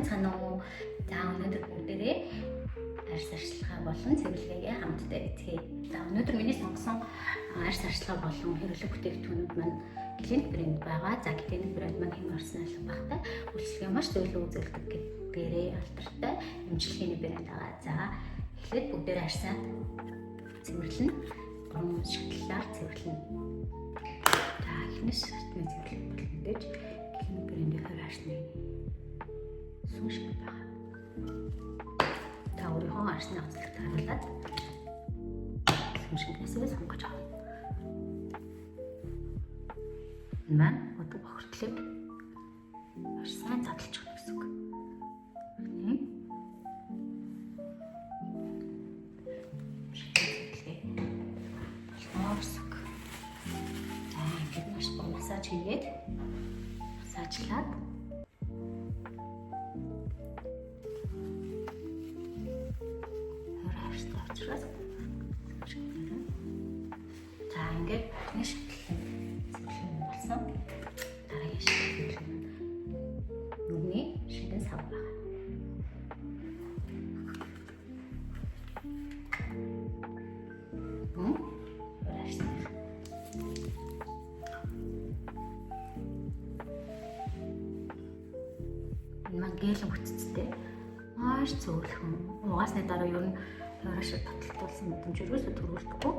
цаана уу? За өнөөдөр бүгдээрээ арьс арчилгаа болон цэвэрлэгээ хамтдаа эзэхье. За өнөөдөр миний сонгосон арьс арчилгаа болон хэрэглэх бүтээгдэхүүнүүд маань клиник брэнд байгаа. За клиник брэнд маань хэм орсон алга багтай үйлчлэгээ маш зөвлөө үзүүлдэг гэдгээрээ алдартай эмчилгээний брэнд байгаа. За эхлээд бүгдээрээ арьсаа цэвэрлэнэ. Гурван шатлалаар цэвэрлэнэ. За эхнээс шатны цэвэрлэх болгондож клиник брэндийн хувь арьсны сүүн шиг байгаа. Та өөрийнхөө арьсны хавцлагт харуулад хэмжигнээсээ сонгож авах. Энэ маань өдөг бохирдлыг арьсаа задлж өгнө гэсэн үг. За ингээд маш гоо массаж хийгээд массажлаад за ингээд нэг шатлал болсон. Дараагийн шатлал нь нүгний шингэн сав байгаа. Гээлэн бүтцтэй маш цөөлхөн угаасны дараа юу н хойроошоо таталтуулсан мэдрэмж өрөөсө төрүүлдэггүй.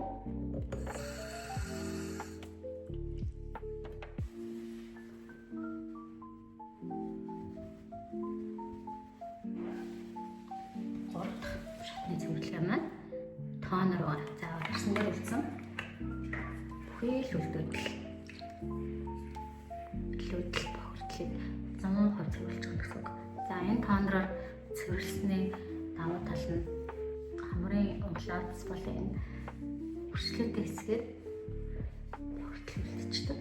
Гурав дахь шатны цэвэрлэгээ маань тонор байгаа. За арьсан дээр үлдсэн бүхий л үлдээдэл бохирдлыг 100% цэвэрлж өгнө гэсэн үг. За энэ тонороор цэвэрлсэний давуу тал нь хамрын углаац болон энэ өршлөөтэй хэсгээр бохирдол үлдчихдэг.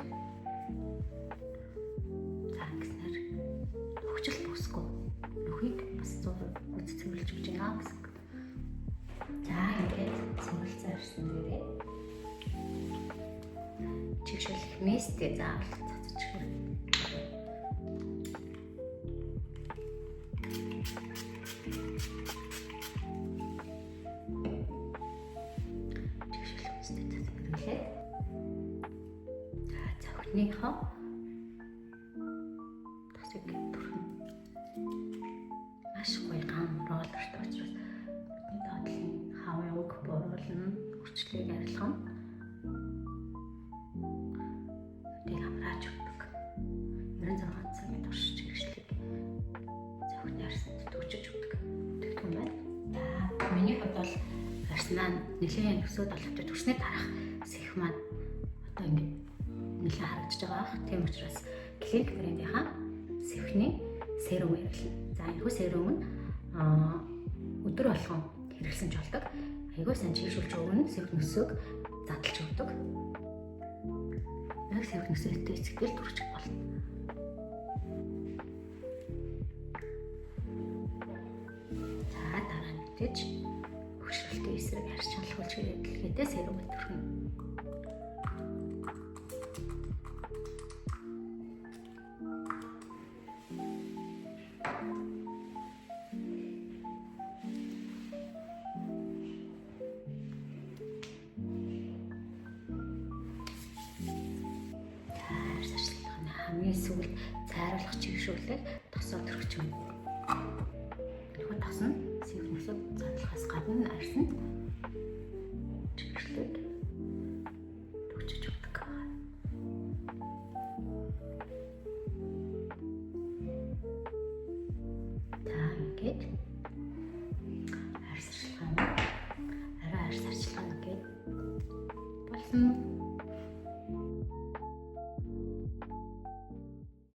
За ингэснээр хөвчл бүсгүй нөхийг бас 100% үз цэвэрлж өгч байна гэсэн үг. За ингээд цэвэрлсэн арьсан дээрээ чигшүүлэх мэстэй заавал цацаж хүрнэ. Цохныхоо тасаг бүрэн маш гоё гам роллертэй учраас бидний доотлын хавьянг бууруулна, хүчлийг арилгана. Тэг амрааж өгдөг. 96 цагийн турш чигшлийг цохны арьсанд төвчж өгдөг. Тэгтгүн байна. За миний хувьд бол арьснаа нэлээд өсөөд боловч төрсний тарах сэх маань одоо ингэ нэлээд харагдаж байгаа. Тийм учраас клиник брэндийнхаа сэвхний серум хэрэглэнэ. За энэ серум нь өдөр болгон хэрэглэсэн ч болдог. Айгүй сайн чийшүүлж өгнө, сэвх нөсөөг задлж өгдөг. Яг сэвх нөсөөтэй эцэгтэл төрчих болно. За дараа нь тэгж хөшрөлтийн эсрэг харьц чангалуулж хэрэглэхдээ серум төрхнө. Хамгийн сүүлд цайруулах чигшүүлэг тосоо төрөгч юм. Тэгвэл тос нь сэвх нөсөг задлахаас гадна арьсанд чигшлэг төгчж өгдөг. За ингээд